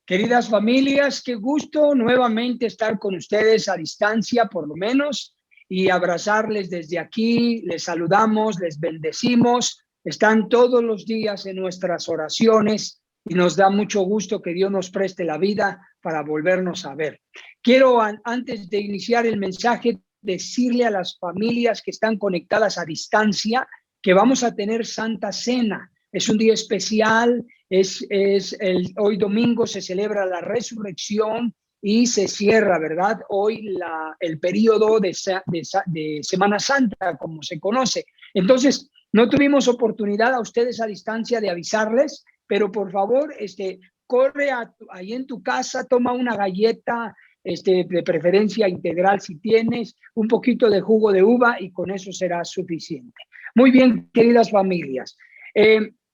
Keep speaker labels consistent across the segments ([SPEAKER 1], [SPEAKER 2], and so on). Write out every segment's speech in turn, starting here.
[SPEAKER 1] Queridas familias, qué gusto nuevamente estar con ustedes a distancia, por lo menos, y abrazarles desde aquí. Les saludamos, les bendecimos. Están todos los días en nuestras oraciones y nos da mucho gusto que Dios nos preste la vida para volvernos a ver. Quiero, antes de iniciar el mensaje, decirle a las familias que están conectadas a distancia que vamos a tener Santa Cena. Es un día especial. Hoy domingo se celebra la resurrección y se cierra, ¿verdad? Hoy el periodo de Semana Santa, como se conoce. Entonces, no tuvimos oportunidad a ustedes a distancia de avisarles, pero por favor, corre ahí en tu casa, toma una galleta, de preferencia integral si tienes, un poquito de jugo de uva y con eso será suficiente. Muy bien, queridas familias.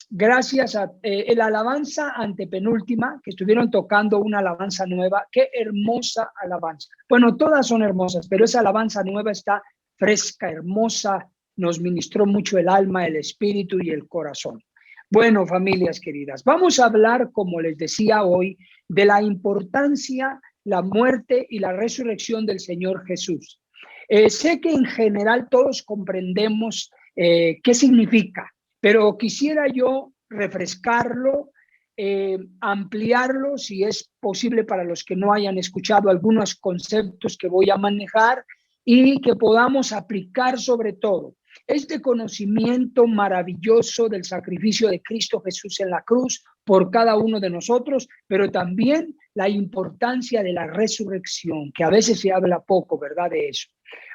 [SPEAKER 1] Gracias a la alabanza antepenúltima, que estuvieron tocando una alabanza nueva. Qué hermosa alabanza. Bueno, todas son hermosas, pero esa alabanza nueva está fresca, hermosa, nos ministró mucho el alma, el espíritu y el corazón. Bueno, familias queridas, vamos a hablar, como les decía hoy, de la importancia, la muerte y la resurrección del Señor Jesús. Sé que en general todos comprendemos qué significa, pero quisiera yo refrescarlo, ampliarlo, si es posible, para los que no hayan escuchado algunos conceptos que voy a manejar y que podamos aplicar sobre todo este conocimiento maravilloso del sacrificio de Cristo Jesús en la cruz por cada uno de nosotros, pero también la importancia de la resurrección, que a veces se habla poco, ¿verdad? De eso.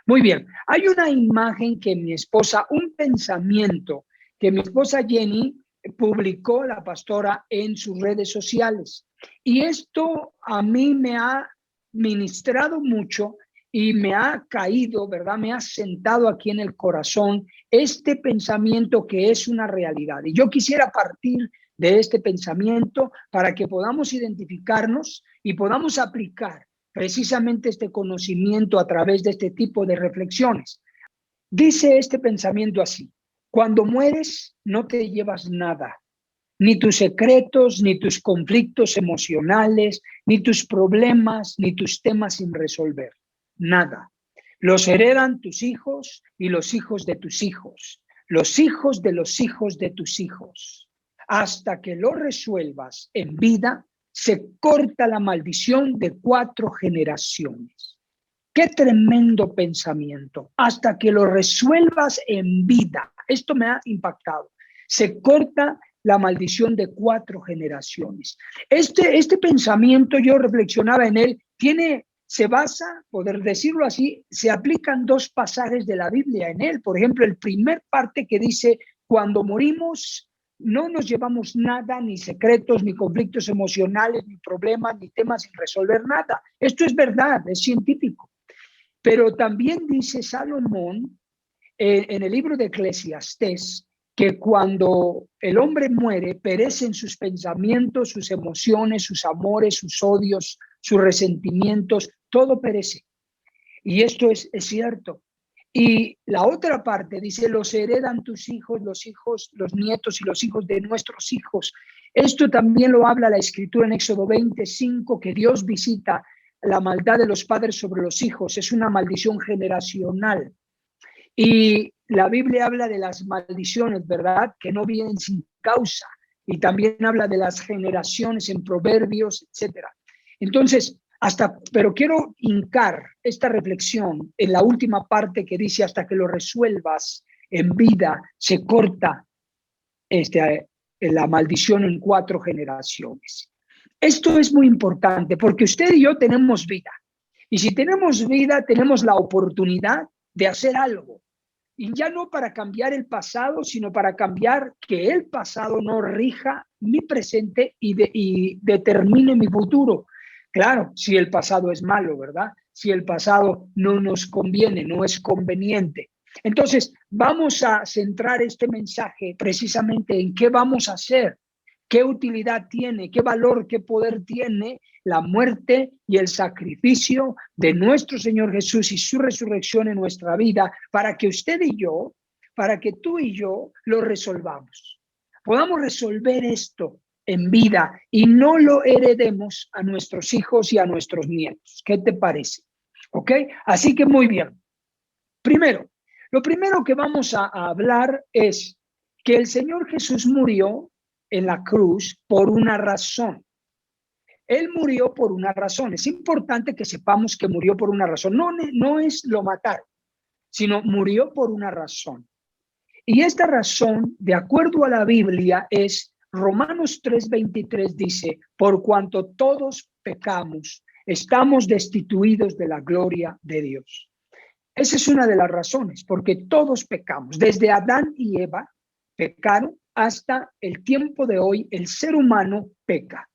[SPEAKER 1] Muy bien, hay una imagen que mi esposa, un pensamiento que mi esposa Jenny publicó, la pastora, en sus redes sociales. Y esto a mí me ha ministrado mucho y me ha caído, ¿verdad? Me ha sentado aquí en el corazón este pensamiento que es una realidad. Y yo quisiera partir de este pensamiento para que podamos identificarnos y podamos aplicar precisamente este conocimiento a través de este tipo de reflexiones. Dice este pensamiento así: cuando mueres no te llevas nada, ni tus secretos, ni tus conflictos emocionales, ni tus problemas, ni tus temas sin resolver. Nada. Los heredan tus hijos y los hijos de tus hijos, los hijos de los hijos de tus hijos. Hasta que lo resuelvas en vida, se corta la maldición de 4 generaciones. Qué tremendo pensamiento. Hasta que lo resuelvas en vida. Esto me ha impactado. Se corta la maldición de 4 generaciones. Este pensamiento, yo reflexionaba en él, se basa, poder decirlo así, se aplican 2 pasajes de la Biblia en él. Por ejemplo, el primer parte que dice: cuando morimos no nos llevamos nada, ni secretos, ni conflictos emocionales, ni problemas, ni temas sin resolver, nada. Esto es verdad, es científico. Pero también dice Salomón en el libro de Eclesiastés que cuando el hombre muere, perecen sus pensamientos, sus emociones, sus amores, sus odios, sus resentimientos, todo perece. Y esto es cierto. Y la otra parte dice: los heredan tus hijos, los nietos y los hijos de nuestros hijos. Esto también lo habla la Escritura en Éxodo 25, que Dios visita la maldad de los padres sobre los hijos. Es una maldición generacional. Y la Biblia habla de las maldiciones, ¿verdad?, que no vienen sin causa. Y también habla de las generaciones en Proverbios, etcétera. Entonces, pero quiero hincar esta reflexión en la última parte que dice: hasta que lo resuelvas en vida, se corta la maldición en 4 generaciones. Esto es muy importante porque usted y yo tenemos vida. Y si tenemos vida, tenemos la oportunidad de hacer algo. Y ya no para cambiar el pasado, sino para cambiar que el pasado no rija mi presente y determine mi futuro. Claro, si el pasado es malo, ¿verdad? Si el pasado no nos conviene, no es conveniente. Entonces, vamos a centrar este mensaje precisamente en qué vamos a hacer, qué utilidad tiene, qué valor, qué poder tiene la muerte y el sacrificio de nuestro Señor Jesús y su resurrección en nuestra vida, para que usted y yo, para que tú y yo lo resolvamos. Podamos resolver esto en vida y no lo heredemos a nuestros hijos y a nuestros nietos. ¿Qué te parece? ¿Ok? Así que muy bien. Primero, lo primero que vamos a hablar es que el Señor Jesús murió en la cruz por una razón. Él murió por una razón. Es importante que sepamos que murió por una razón. No es lo mataron, sino murió por una razón. Y esta razón, de acuerdo a la Biblia, es Romanos 3:23 dice, por cuanto todos pecamos, estamos destituidos de la gloria de Dios. Esa es una de las razones, porque todos pecamos. Desde Adán y Eva pecaron hasta el tiempo de hoy, el ser humano peca.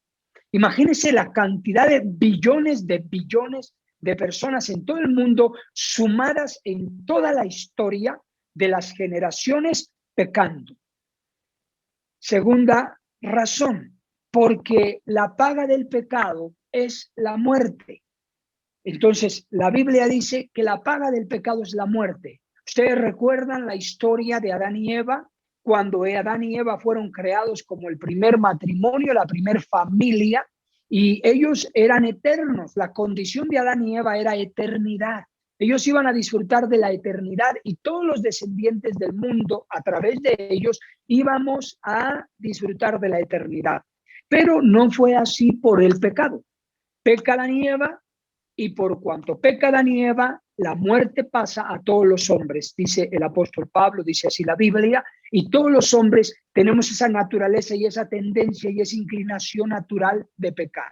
[SPEAKER 1] Imagínense la cantidad de billones de personas en todo el mundo sumadas en toda la historia de las generaciones pecando. Segunda razón, porque la paga del pecado es la muerte. Entonces, la Biblia dice que la paga del pecado es la muerte. Ustedes recuerdan la historia de Adán y Eva, cuando Adán y Eva fueron creados como el primer matrimonio, la primer familia, y ellos eran eternos. La condición de Adán y Eva era eternidad. Ellos iban a disfrutar de la eternidad y todos los descendientes del mundo, a través de ellos, íbamos a disfrutar de la eternidad. Pero no fue así por el pecado. Peca Adán y Eva, y por cuanto peca Adán y Eva, la muerte pasa a todos los hombres, dice el apóstol Pablo, dice así la Biblia, y todos los hombres tenemos esa naturaleza y esa tendencia y esa inclinación natural de pecar.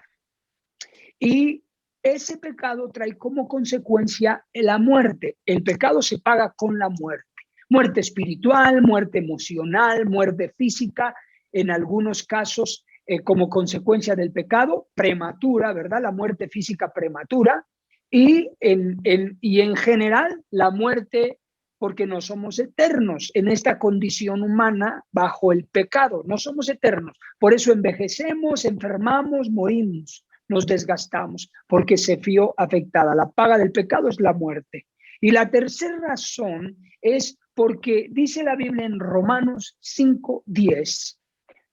[SPEAKER 1] Y ese pecado trae como consecuencia la muerte. El pecado se paga con la muerte. Muerte espiritual, muerte emocional, muerte física, en algunos casos como consecuencia del pecado, prematura, ¿verdad? La muerte física prematura y en general la muerte porque no somos eternos en esta condición humana bajo el pecado, no somos eternos. Por eso envejecemos, enfermamos, morimos, nos desgastamos porque se vio afectada. La paga del pecado es la muerte. Y la tercera razón es porque dice la Biblia en Romanos 5:10,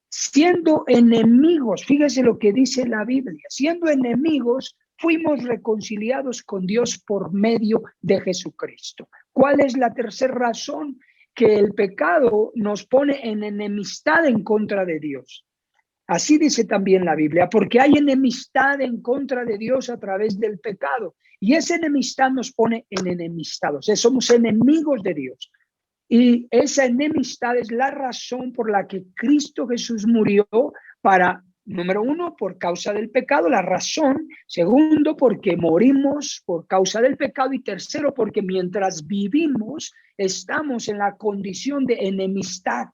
[SPEAKER 1] siendo enemigos, fíjese lo que dice la Biblia, siendo enemigos, fuimos reconciliados con Dios por medio de Jesucristo. ¿Cuál es la tercera razón? Que el pecado nos pone en enemistad en contra de Dios. Así dice también la Biblia, porque hay enemistad en contra de Dios a través del pecado. Y esa enemistad nos pone en enemistad, o sea, somos enemigos de Dios. Y esa enemistad es la razón por la que Cristo Jesús murió para, número uno, por causa del pecado, la razón. Segundo, porque morimos por causa del pecado. Y tercero, porque mientras vivimos, estamos en la condición de enemistad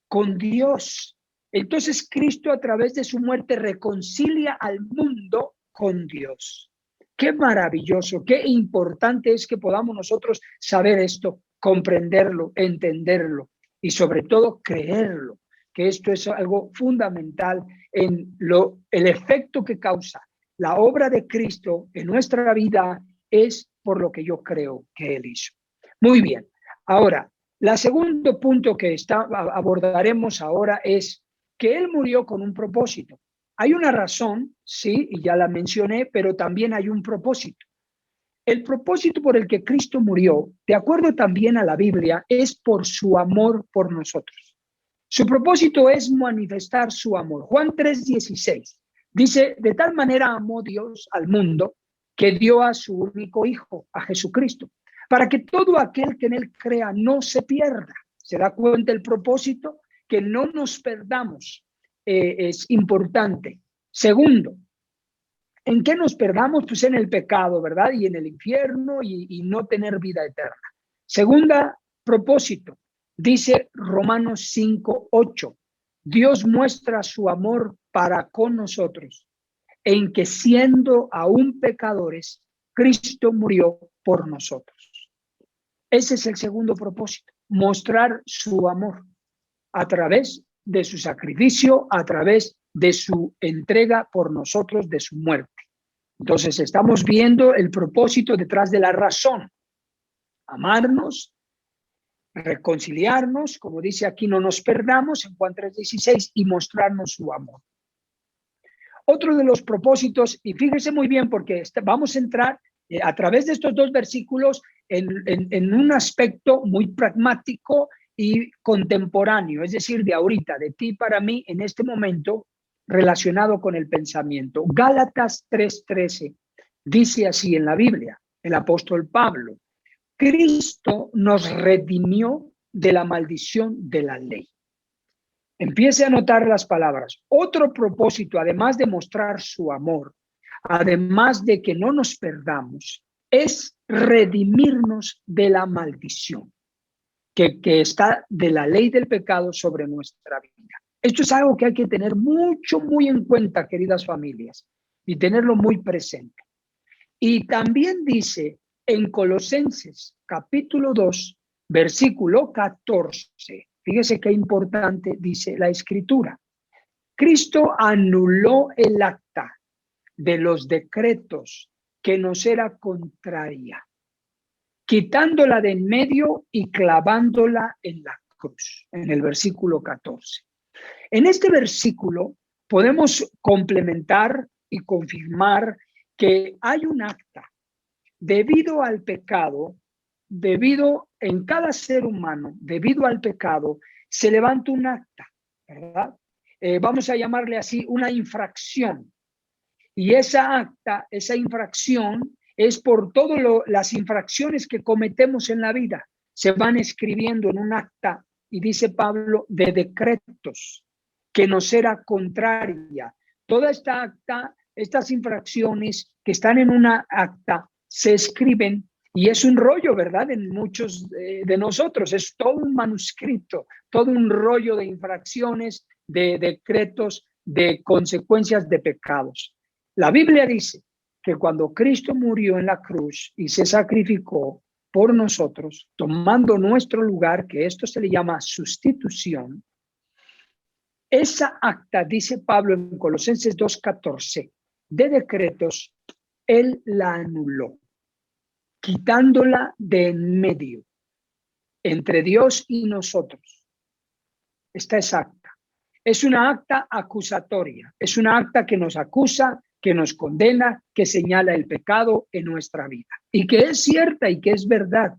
[SPEAKER 1] con Dios. Entonces, Cristo a través de su muerte reconcilia al mundo con Dios. Qué maravilloso, qué importante es que podamos nosotros saber esto, comprenderlo, entenderlo y sobre todo creerlo, que esto es algo fundamental en el efecto que causa la obra de Cristo en nuestra vida es por lo que yo creo que Él hizo. Muy bien, ahora, el segundo punto que abordaremos ahora es que Él murió con un propósito. Hay una razón, sí, y ya la mencioné, pero también hay un propósito. El propósito por el que Cristo murió, de acuerdo también a la Biblia, es por su amor por nosotros. Su propósito es manifestar su amor. Juan 3:16 dice, de tal manera amó Dios al mundo que dio a su único Hijo, a Jesucristo, para que todo aquel que en Él crea no se pierda. ¿Se da cuenta el propósito? Que no nos perdamos. Es importante. Segundo, ¿en qué nos perdamos? Pues en el pecado, ¿verdad? Y en el infierno y no tener vida eterna. Segunda propósito, dice Romanos 5:8. Dios muestra su amor para con nosotros, en que siendo aún pecadores, Cristo murió por nosotros. Ese es el segundo propósito, mostrar su amor a través de su sacrificio, a través de su entrega por nosotros, de su muerte. Entonces estamos viendo el propósito detrás de la razón. Amarnos, reconciliarnos, como dice aquí, no nos perdamos en Juan 3:16, y mostrarnos su amor. Otro de los propósitos, y fíjese muy bien porque vamos a entrar a través de estos dos versículos en un aspecto muy pragmático y contemporáneo, es decir, de ahorita, de ti para mí en este momento, relacionado con el pensamiento. Gálatas 3:13 dice así en la Biblia, el apóstol Pablo: Cristo nos redimió de la maldición de la ley. Empiece a notar las palabras. Otro propósito, además de mostrar su amor, además de que no nos perdamos, es redimirnos de la maldición que está de la ley del pecado sobre nuestra vida. Esto es algo que hay que tener muy en cuenta, queridas familias, y tenerlo muy presente. Y también dice en Colosenses capítulo 2, versículo 14, fíjese qué importante dice la Escritura: Cristo anuló el acta de los decretos que nos era contraria, quitándola de en medio y clavándola en la cruz, en el versículo 14. En este versículo podemos complementar y confirmar que hay un acta debido al pecado, debido en cada ser humano, debido al pecado, se levanta un acta, ¿verdad? Vamos a llamarle así una infracción. Y esa acta, esa infracción, es por todas las infracciones que cometemos en la vida. Se van escribiendo en un acta, y dice Pablo, de decretos que nos era contraria. Toda esta acta, estas infracciones que están en una acta, se escriben, y es un rollo, ¿verdad? En muchos de nosotros, es todo un manuscrito, todo un rollo de infracciones, de decretos, de consecuencias de pecados. La Biblia dice que cuando Cristo murió en la cruz y se sacrificó por nosotros, tomando nuestro lugar, que esto se le llama sustitución, esa acta, dice Pablo en Colosenses 2:14, de decretos, él la anuló, quitándola de en medio, entre Dios y nosotros. Esta es acta. Es una acta acusatoria, es una acta que nos acusa, que nos condena, que señala el pecado en nuestra vida, y que es cierta y que es verdad,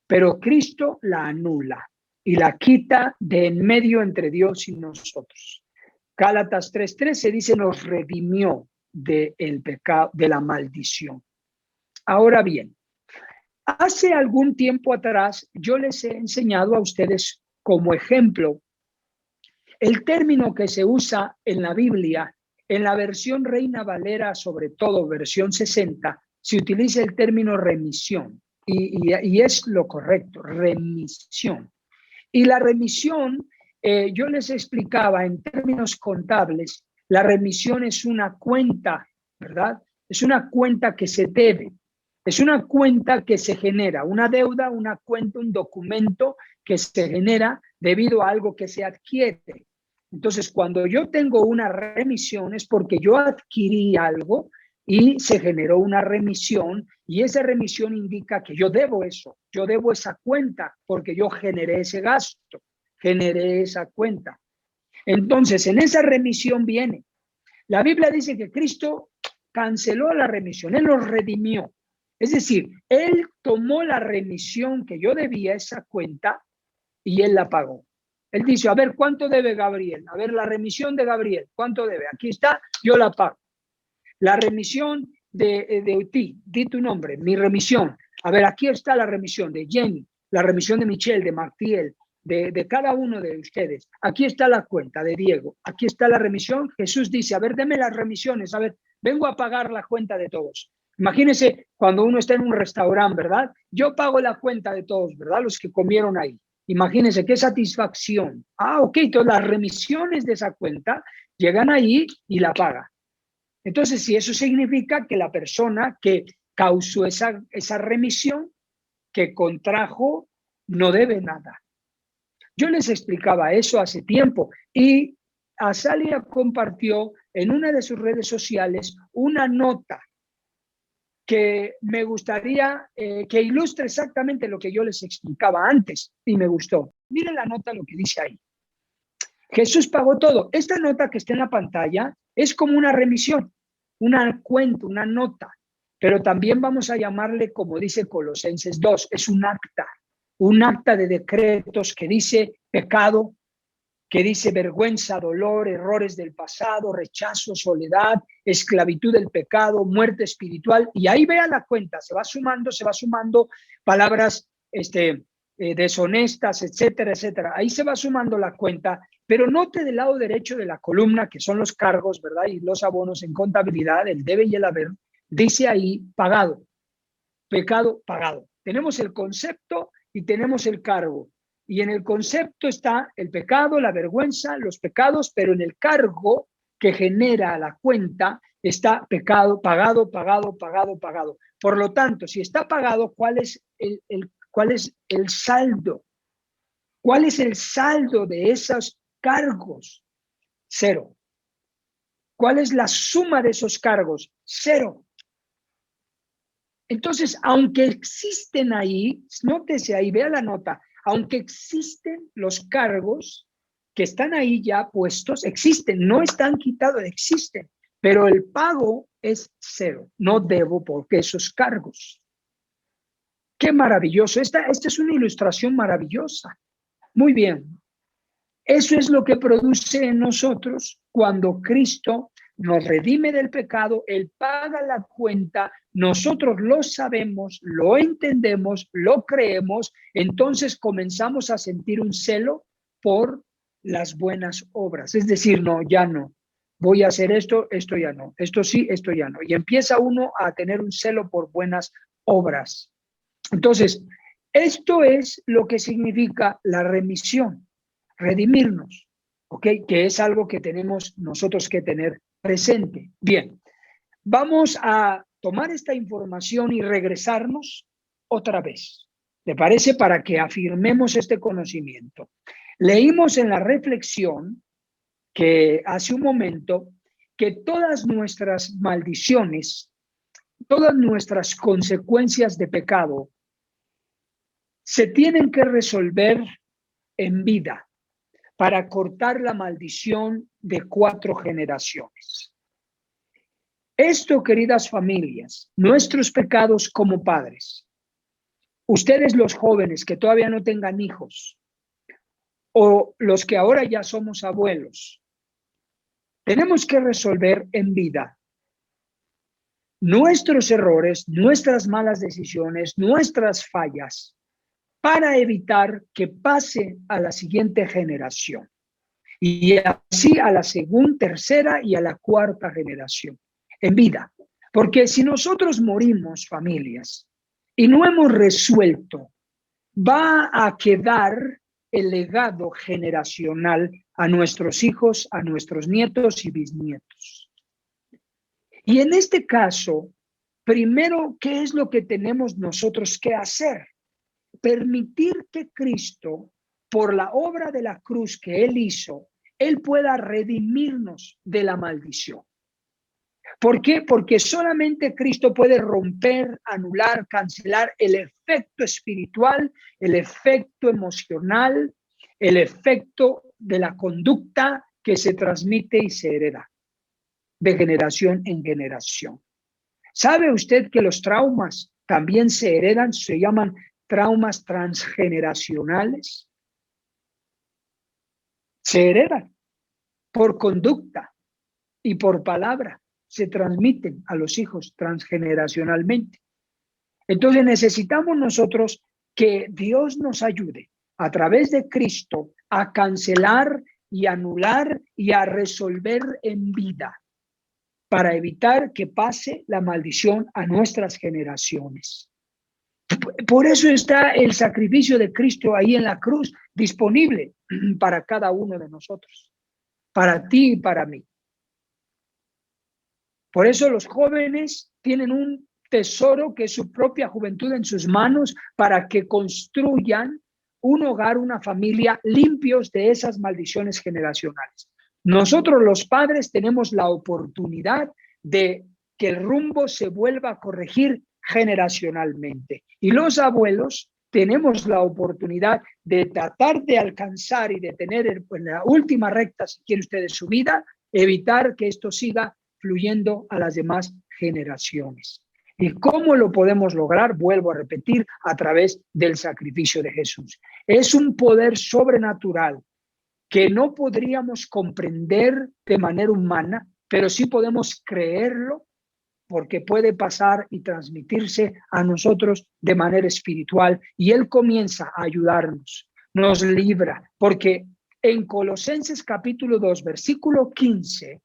[SPEAKER 1] pero Cristo la anula y la quita de en medio entre Dios y nosotros. Gálatas 3:13 dice: nos redimió del pecado, de la maldición. Ahora bien, hace algún tiempo atrás yo les he enseñado a ustedes como ejemplo el término que se usa en la Biblia. En la versión Reina Valera, sobre todo versión 60, se utiliza el término remisión, y es lo correcto, remisión. Y la remisión, yo les explicaba en términos contables, la remisión es una cuenta, ¿verdad? Es una cuenta que se debe, es una cuenta que se genera, una deuda, una cuenta, un documento que se genera debido a algo que se adquiere. Entonces, cuando yo tengo una remisión es porque yo adquirí algo y se generó una remisión, y esa remisión indica que yo debo eso, yo debo esa cuenta porque yo generé ese gasto, generé esa cuenta. Entonces, en esa remisión viene. La Biblia dice que Cristo canceló la remisión, Él nos redimió. Es decir, Él tomó la remisión que yo debía, esa cuenta, y Él la pagó. Él dice: a ver, ¿cuánto debe Gabriel? A ver, la remisión de Gabriel, ¿cuánto debe? Aquí está, yo la pago. La remisión de ti, di tu nombre, mi remisión. A ver, aquí está la remisión de Jenny, la remisión de Michelle, de Martiel, de cada uno de ustedes. Aquí está la cuenta de Diego, aquí está la remisión. Jesús dice: a ver, deme las remisiones, a ver, vengo a pagar la cuenta de todos. Imagínense cuando uno está en un restaurante, ¿verdad? Yo pago la cuenta de todos, ¿verdad? Los que comieron ahí. Imagínense qué satisfacción. Ok, todas las remisiones de esa cuenta llegan ahí y la paga. Entonces, si eso significa que la persona que causó esa remisión, que contrajo, no debe nada. Yo les explicaba eso hace tiempo, y Azalia compartió en una de sus redes sociales una nota que me gustaría que ilustre exactamente lo que yo les explicaba antes y me gustó. Miren la nota, lo que dice ahí. Jesús pagó todo. Esta nota que está en la pantalla es como una remisión, una cuenta, una nota, pero también vamos a llamarle, como dice Colosenses 2, es un acta de decretos que dice pecado, que dice vergüenza, dolor, errores del pasado, rechazo, soledad, esclavitud del pecado, muerte espiritual. Y ahí vea la cuenta, se va sumando palabras deshonestas, etcétera, etcétera. Ahí se va sumando la cuenta, pero note del lado derecho de la columna, que son los cargos, ¿verdad? Y los abonos en contabilidad, el debe y el haber, dice ahí pagado, pecado pagado. Tenemos el concepto y tenemos el cargo. Y en el concepto está el pecado, la vergüenza, los pecados, pero en el cargo que genera la cuenta está pecado, pagado, pagado, pagado, pagado. Por lo tanto, si está pagado, ¿cuál es el saldo? ¿Cuál es el saldo de esos cargos? Cero. ¿Cuál es la suma de esos cargos? Cero. Entonces, aunque existen ahí, nótese ahí, vea la nota, aunque existen los cargos que están ahí ya puestos, existen, no están quitados, existen, pero el pago es cero. No debo porque esos cargos. Qué maravilloso. Esta es una ilustración maravillosa. Muy bien. Eso es lo que produce en nosotros cuando Cristo nos redime del pecado, Él paga la cuenta, nosotros lo sabemos, lo entendemos, lo creemos, entonces comenzamos a sentir un celo por las buenas obras. Es decir, no, ya no, voy a hacer esto, esto ya no, esto sí, esto ya no. Y empieza uno a tener un celo por buenas obras. Entonces, esto es lo que significa la remisión, redimirnos, ¿ok? Que es algo que tenemos nosotros que tener presente. Bien, vamos a tomar esta información y regresarnos otra vez. ¿Te parece? Para que afirmemos este conocimiento. Leímos en la reflexión que hace un momento que todas nuestras maldiciones, todas nuestras consecuencias de pecado se tienen que resolver en vida para cortar la maldición de 4 generaciones. Esto, queridas familias, nuestros pecados como padres, ustedes los jóvenes que todavía no tengan hijos o los que ahora ya somos abuelos, tenemos que resolver en vida nuestros errores, nuestras malas decisiones, nuestras fallas, para evitar que pase a la siguiente generación y así a la segunda, tercera y a la 4ª generación en vida. Porque si nosotros morimos, familias, y no hemos resuelto, va a quedar el legado generacional a nuestros hijos, a nuestros nietos y bisnietos. Y en este caso, primero, ¿qué es lo que tenemos nosotros que hacer? Permitir que Cristo, por la obra de la cruz que Él hizo, Él pueda redimirnos de la maldición. ¿Por qué? Porque solamente Cristo puede romper, anular, cancelar el efecto espiritual, el efecto emocional, el efecto de la conducta que se transmite y se hereda de generación en generación. ¿Sabe usted que los traumas también se heredan? Se llaman traumas transgeneracionales. Se heredan por conducta y por palabra. Se transmiten a los hijos transgeneracionalmente. Entonces necesitamos nosotros que Dios nos ayude a través de Cristo a cancelar y anular y a resolver en vida para evitar que pase la maldición a nuestras generaciones. Por eso está el sacrificio de Cristo ahí en la cruz, disponible para cada uno de nosotros, para ti y para mí. Por eso los jóvenes tienen un tesoro que es su propia juventud en sus manos para que construyan un hogar, una familia limpios de esas maldiciones generacionales. Nosotros los padres tenemos la oportunidad de que el rumbo se vuelva a corregir generacionalmente. Y los abuelos tenemos la oportunidad de tratar de alcanzar y de tener en la última recta, si quiere usted, de su vida, evitar que esto siga fluyendo a las demás generaciones. ¿Y cómo lo podemos lograr? Vuelvo a repetir, a través del sacrificio de Jesús. Es un poder sobrenatural que no podríamos comprender de manera humana, pero sí podemos creerlo, porque puede pasar y transmitirse a nosotros de manera espiritual, y Él comienza a ayudarnos, nos libra, porque en Colosenses capítulo 2, versículo 15,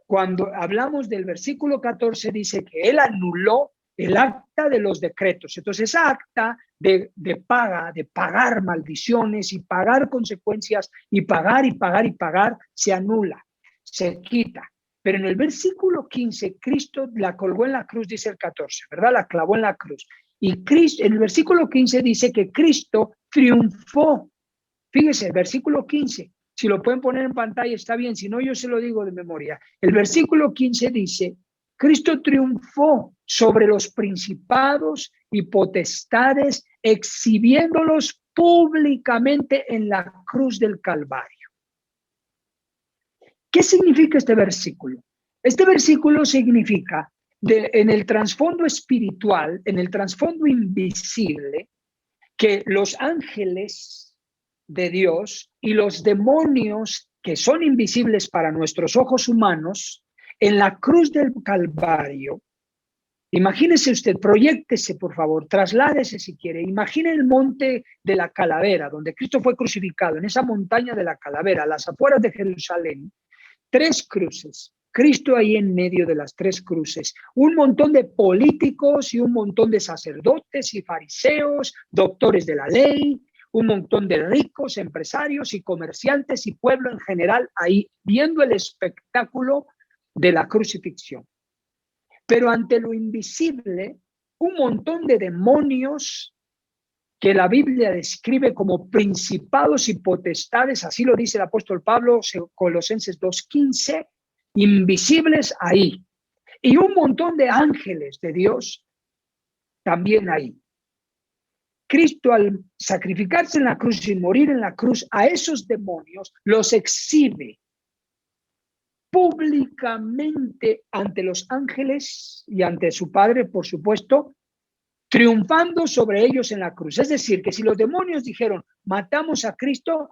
[SPEAKER 1] cuando hablamos del versículo 14, dice que Él anuló el acta de los decretos. Entonces, esa acta de pagar maldiciones y pagar consecuencias y pagar, se anula, se quita. Pero en el versículo 15, Cristo la colgó en la cruz, dice el 14, ¿verdad? La clavó en la cruz. Y Cristo, en el versículo 15 dice que Cristo triunfó. Fíjese, el versículo 15, si lo pueden poner en pantalla está bien, si no yo se lo digo de memoria. El versículo 15 dice, Cristo triunfó sobre los principados y potestades, exhibiéndolos públicamente en la cruz del Calvario. ¿Qué significa este versículo? Este versículo significa, en el trasfondo espiritual, en el trasfondo invisible, que los ángeles de Dios y los demonios que son invisibles para nuestros ojos humanos, en la cruz del Calvario, imagínese usted, proyéctese por favor, trasládese si quiere, imagine el monte de la calavera, donde Cristo fue crucificado, en esa montaña de la calavera, a las afueras de Jerusalén, 3 cruces, Cristo ahí en medio de las 3 cruces, un montón de políticos y un montón de sacerdotes y fariseos, doctores de la ley, un montón de ricos, empresarios y comerciantes y pueblo en general ahí viendo el espectáculo de la crucifixión. Pero ante lo invisible, un montón de demonios que la Biblia describe como principados y potestades, así lo dice el apóstol Pablo, Colosenses 2:15, invisibles ahí. Y un montón de ángeles de Dios también ahí. Cristo, al sacrificarse en la cruz y morir en la cruz, a esos demonios los exhibe públicamente ante los ángeles y ante su Padre, por supuesto, triunfando sobre ellos en la cruz. Es decir, que si los demonios dijeron, matamos a Cristo,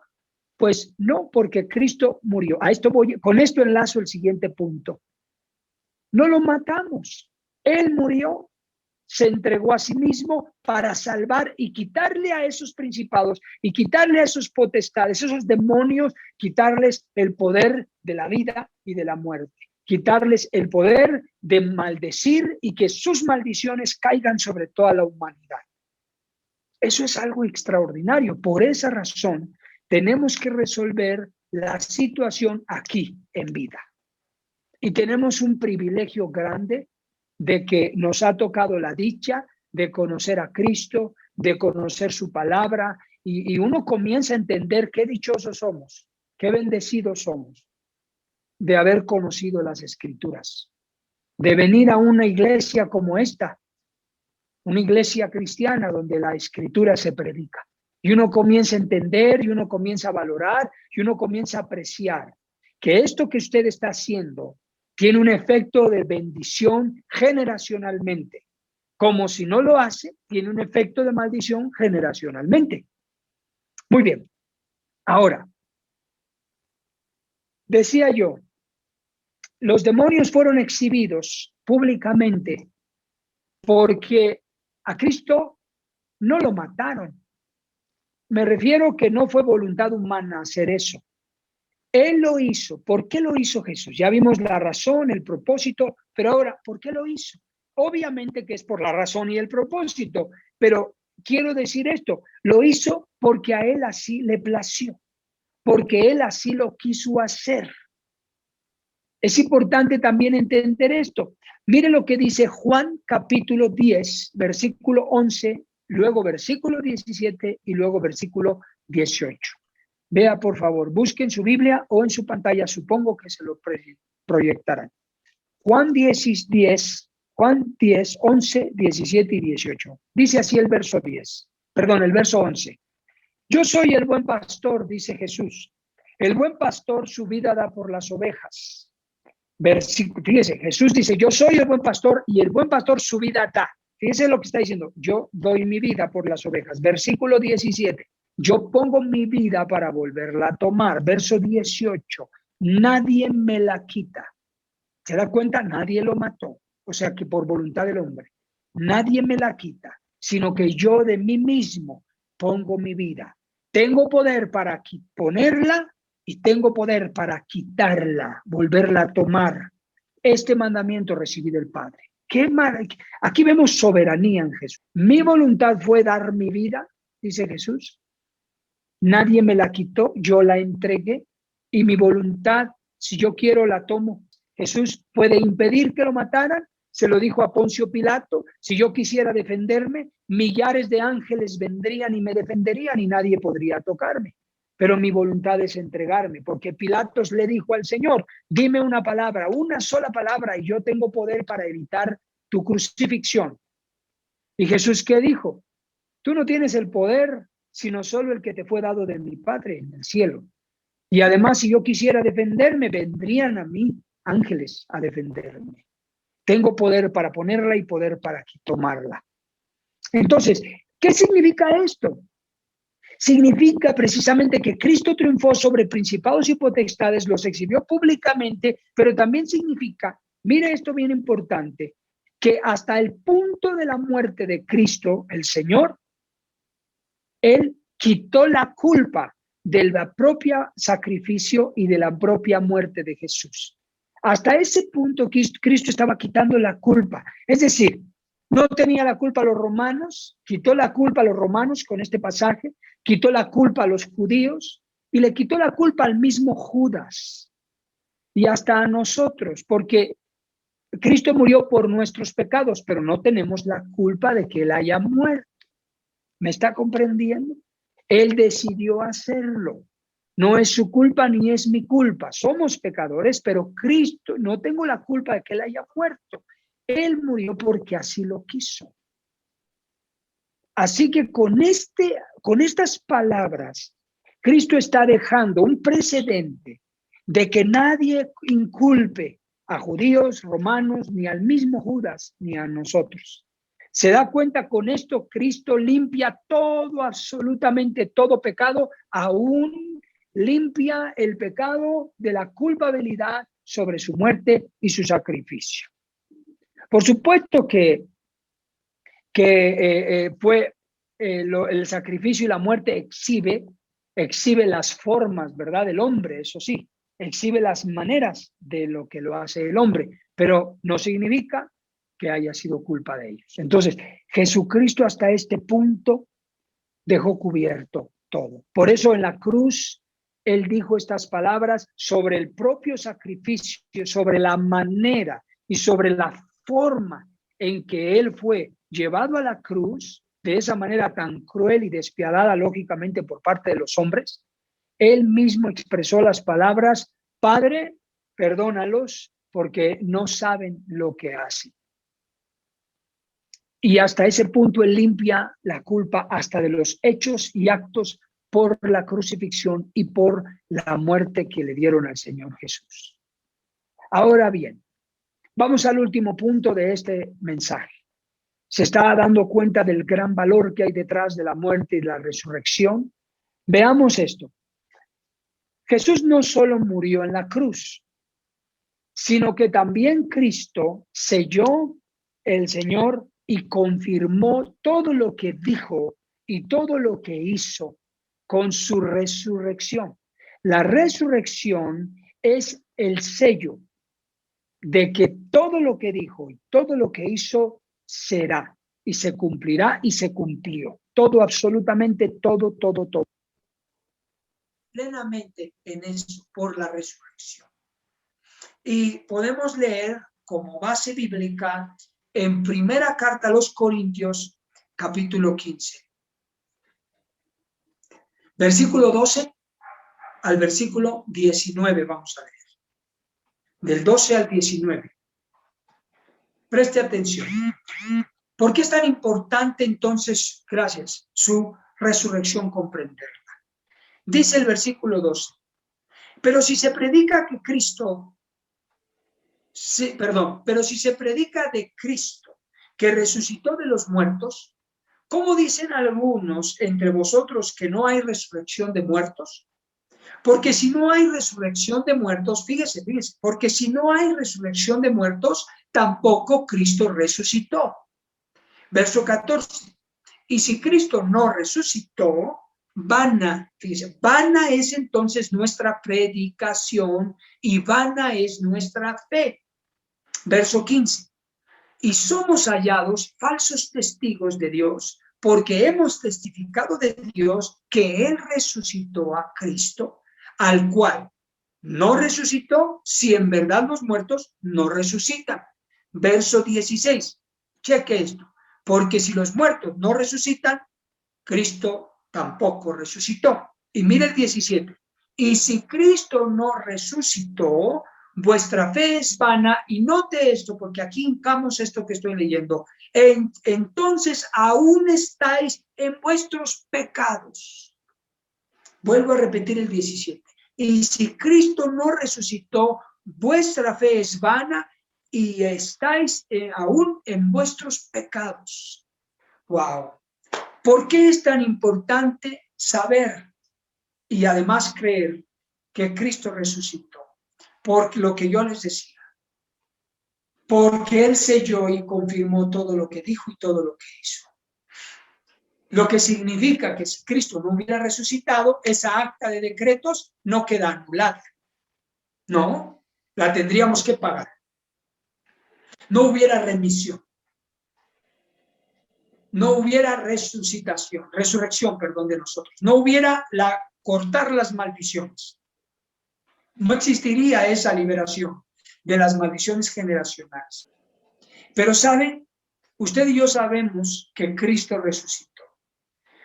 [SPEAKER 1] pues no, porque Cristo murió. A esto voy, con esto enlazo el siguiente punto. No lo matamos. Él murió, se entregó a sí mismo para salvar y quitarle a esos principados y quitarle a esos potestades, esos demonios, quitarles el poder de la vida y de la muerte. Quitarles el poder de maldecir y que sus maldiciones caigan sobre toda la humanidad. Eso es algo extraordinario. Por esa razón, tenemos que resolver la situación aquí en vida. Y tenemos un privilegio grande de que nos ha tocado la dicha de conocer a Cristo, de conocer su palabra, y uno comienza a entender qué dichosos somos, qué bendecidos somos de haber conocido las Escrituras, de venir a una iglesia como esta, una iglesia cristiana donde la Escritura se predica. Y uno comienza a entender, y uno comienza a valorar, y uno comienza a apreciar que esto que usted está haciendo tiene un efecto de bendición generacionalmente. Como si no lo hace, tiene un efecto de maldición generacionalmente. Muy bien. Ahora, decía yo, los demonios fueron exhibidos públicamente porque a Cristo no lo mataron. Me refiero que no fue voluntad humana hacer eso. Él lo hizo. ¿Por qué lo hizo Jesús? Ya vimos la razón, el propósito, pero ahora, ¿por qué lo hizo? Obviamente que es por la razón y el propósito, pero quiero decir esto, lo hizo porque a él así le plació, porque él así lo quiso hacer. Es importante también entender esto. Mire lo que dice Juan capítulo 10, versículo 11, luego versículo 17 y luego versículo 18. Vea, por favor, busquen su Biblia o en su pantalla, supongo que se lo proyectarán. Juan 10, 11, 17 y 18. Dice así el verso 10, perdón, el verso 11. Yo soy el buen pastor, dice Jesús. El buen pastor su vida da por las ovejas. Fíjese, Jesús dice, yo soy el buen pastor y el buen pastor su vida da. Fíjese lo que está diciendo, yo doy mi vida por las ovejas. Versículo 17, yo pongo mi vida para volverla a tomar. Verso 18, nadie me la quita. ¿Se da cuenta? Nadie lo mató. O sea que por voluntad del hombre. Nadie me la quita, sino que yo de mí mismo pongo mi vida. Tengo poder para ponerla y tengo poder para quitarla, volverla a tomar. Este mandamiento recibí del Padre. Aquí vemos soberanía en Jesús. Mi voluntad fue dar mi vida, dice Jesús. Nadie me la quitó, yo la entregué y mi voluntad, si yo quiero, la tomo. Jesús puede impedir que lo mataran, se lo dijo a Poncio Pilato. Si yo quisiera defenderme, millares de ángeles vendrían y me defenderían y nadie podría tocarme. Pero mi voluntad es entregarme, porque Pilatos le dijo al Señor, dime una palabra, una sola palabra, y yo tengo poder para evitar tu crucifixión. Y Jesús, ¿qué dijo? Tú no tienes el poder, sino solo el que te fue dado de mi Padre en el cielo. Y además, si yo quisiera defenderme, vendrían a mí ángeles a defenderme. Tengo poder para ponerla y poder para tomarla. Entonces, ¿qué significa esto? Significa precisamente que Cristo triunfó sobre principados y potestades, los exhibió públicamente, pero también significa, mire esto bien importante, que hasta el punto de la muerte de Cristo, el Señor, Él quitó la culpa del propio sacrificio y de la propia muerte de Jesús. Hasta ese punto Cristo estaba quitando la culpa. Es decir, no tenía la culpa a los romanos, quitó la culpa a los romanos con este pasaje, quitó la culpa a los judíos y le quitó la culpa al mismo Judas y hasta a nosotros, porque Cristo murió por nuestros pecados, pero no tenemos la culpa de que Él haya muerto. ¿Me está comprendiendo? Él decidió hacerlo. No es su culpa ni es mi culpa. Somos pecadores, pero Cristo, no tengo la culpa de que Él haya muerto. Él murió porque así lo quiso. Así que con estas palabras, Cristo está dejando un precedente de que nadie inculpe a judíos, romanos, ni al mismo Judas, ni a nosotros. ¿Se da cuenta? Con esto Cristo limpia todo, absolutamente todo pecado, aún limpia el pecado de la culpabilidad sobre su muerte y su sacrificio. Por supuesto que fue el sacrificio y la muerte exhibe las formas, ¿verdad?, del hombre, eso sí, exhibe las maneras de lo que lo hace el hombre, pero no significa que haya sido culpa de ellos. Entonces, Jesucristo hasta este punto dejó cubierto todo. Por eso en la cruz, Él dijo estas palabras sobre el propio sacrificio, sobre la manera y sobre la forma en que Él fue llevado a la cruz, de esa manera tan cruel y despiadada, lógicamente, por parte de los hombres. Él mismo expresó las palabras, Padre, perdónalos porque no saben lo que hacen. Y hasta ese punto Él limpia la culpa hasta de los hechos y actos por la crucifixión y por la muerte que le dieron al Señor Jesús. Ahora bien, vamos al último punto de este mensaje. Se está dando cuenta del gran valor que hay detrás de la muerte y la resurrección. Veamos esto. Jesús no solo murió en la cruz, sino que también Cristo selló el Señor y confirmó todo lo que dijo y todo lo que hizo con su resurrección. La resurrección es el sello de que todo lo que dijo y todo lo que hizo será y se cumplirá y se cumplió. Todo, absolutamente todo, todo, todo. Plenamente en eso por la resurrección. Y podemos leer como base bíblica en primera carta a los Corintios, capítulo 15. Versículo 12 al versículo 19 vamos a leer. Del 12 al 19. Preste atención. ¿Por qué es tan importante entonces, gracias, su resurrección comprenderla? Dice el versículo 12, pero si se predica que Cristo, pero si se predica de Cristo, que resucitó de los muertos, ¿cómo dicen algunos entre vosotros que no hay resurrección de muertos? Porque si no hay resurrección de muertos, fíjese, porque si no hay resurrección de muertos, tampoco Cristo resucitó. Verso 14. Y si Cristo no resucitó, vana, fíjese, vana es entonces nuestra predicación y vana es nuestra fe. Verso 15. Y somos hallados falsos testigos de Dios, porque hemos testificado de Dios que Él resucitó a Cristo, al cual no resucitó si en verdad los muertos no resucitan. Verso 16. Cheque esto. Porque si los muertos no resucitan, Cristo tampoco resucitó. Y mire el 17. Y si Cristo no resucitó, vuestra fe es vana, y note esto, porque aquí hincamos esto que estoy leyendo. Entonces aún estáis en vuestros pecados. Vuelvo a repetir el 17. Y si Cristo no resucitó, vuestra fe es vana y estáis aún en vuestros pecados. Wow. ¿Por qué es tan importante saber y además creer que Cristo resucitó? Por lo que yo les decía. Porque Él selló y confirmó todo lo que dijo y todo lo que hizo. Lo que significa que si Cristo no hubiera resucitado, esa acta de decretos no queda anulada. No, la tendríamos que pagar. No hubiera remisión. No hubiera resucitación, resurrección, perdón, de nosotros. No hubiera cortar las maldiciones. No existiría esa liberación de las maldiciones generacionales. Pero ¿saben? Usted y yo sabemos que Cristo resucitó.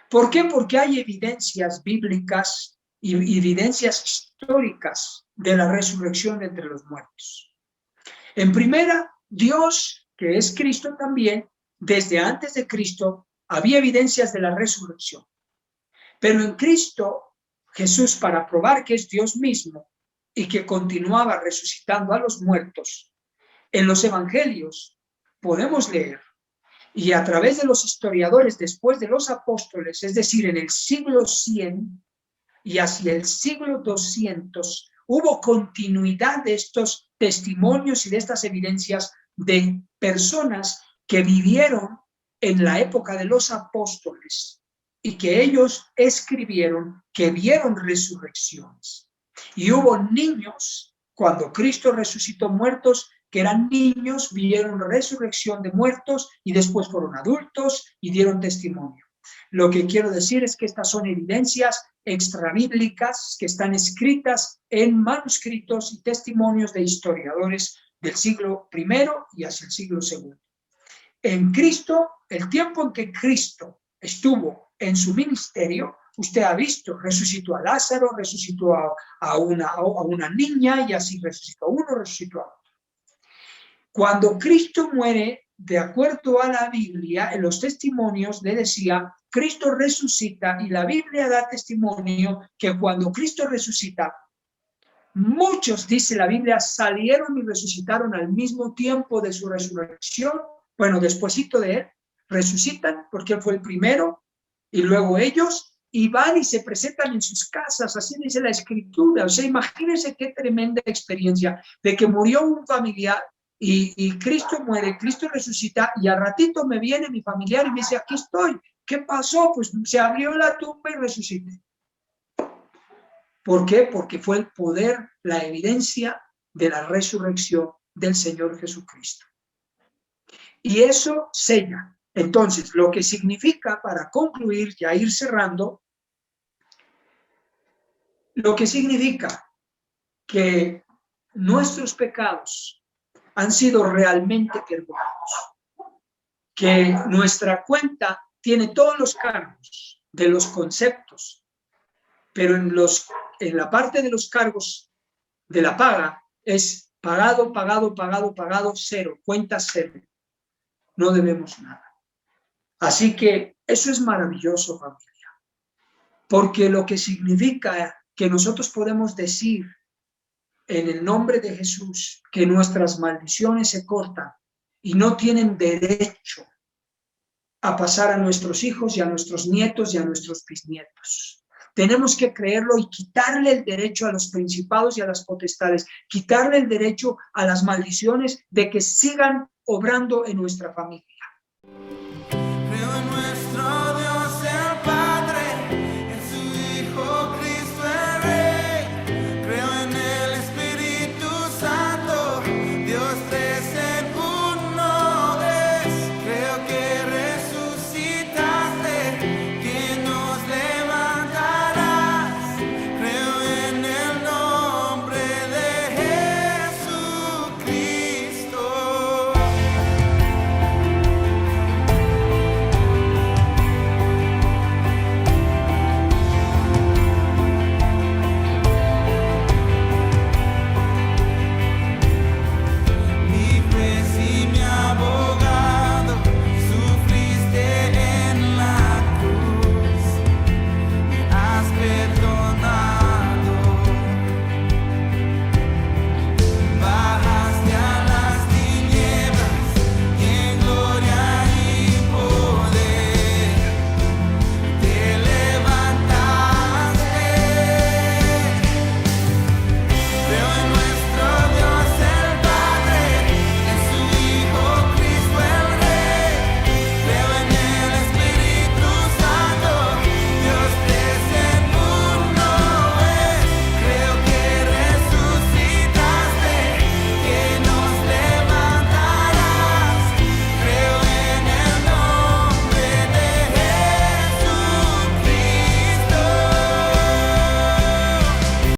[SPEAKER 1] ¿Por qué? Porque hay evidencias bíblicas y evidencias históricas de la resurrección entre los muertos. En primera, Dios, que es Cristo también, desde antes de Cristo, había evidencias de la resurrección. Pero en Cristo, Jesús, para probar que es Dios mismo y que continuaba resucitando a los muertos, en los evangelios podemos leer, y a través de los historiadores después de los apóstoles, es decir, en el siglo 100 y hacia el siglo 200, hubo continuidad de estos testimonios y de estas evidencias de personas que vivieron en la época de los apóstoles y que ellos escribieron que vieron resurrecciones. Y hubo niños, cuando Cristo resucitó muertos, que eran niños, vieron resurrección de muertos y después fueron adultos y dieron testimonio. Lo que quiero decir es que estas son evidencias extrabíblicas que están escritas en manuscritos y testimonios de historiadores del siglo I y hacia el siglo II. En Cristo, el tiempo en que Cristo estuvo en su ministerio, usted ha visto, resucitó a Lázaro, resucitó a una niña y así resucitó a uno, resucitó a otro. Cuando Cristo muere, de acuerdo a la Biblia, en los testimonios le decía, Cristo resucita y la Biblia da testimonio que cuando Cristo resucita, muchos, dice la Biblia, salieron y resucitaron al mismo tiempo de su resurrección. Bueno, despuésito de él, resucitan porque él fue el primero y luego ellos y van y se presentan en sus casas, así dice la Escritura. O sea, imagínense qué tremenda experiencia de que murió un familiar y Cristo muere, Cristo resucita y al ratito me viene mi familiar y me dice, aquí estoy. ¿Qué pasó? Pues se abrió la tumba y resucité. ¿Por qué? Porque fue el poder, la evidencia de la resurrección del Señor Jesucristo. Y eso sella. Entonces, lo que significa, para concluir, ya ir cerrando, lo que significa que nuestros pecados han sido realmente perdonados, que nuestra cuenta tiene todos los cargos de los conceptos, pero en la parte de los cargos de la paga es pagado, pagado, pagado, pagado, cero, cuenta cero. no debemos nada. Así que eso es maravilloso, familia, porque lo que significa que nosotros podemos decir en el nombre de Jesús que nuestras maldiciones se cortan y no tienen derecho a pasar a nuestros hijos y a nuestros nietos y a nuestros bisnietos. Tenemos que creerlo y quitarle el derecho a los principados y a las potestades, quitarle el derecho a las maldiciones de que sigan obrando en nuestra familia.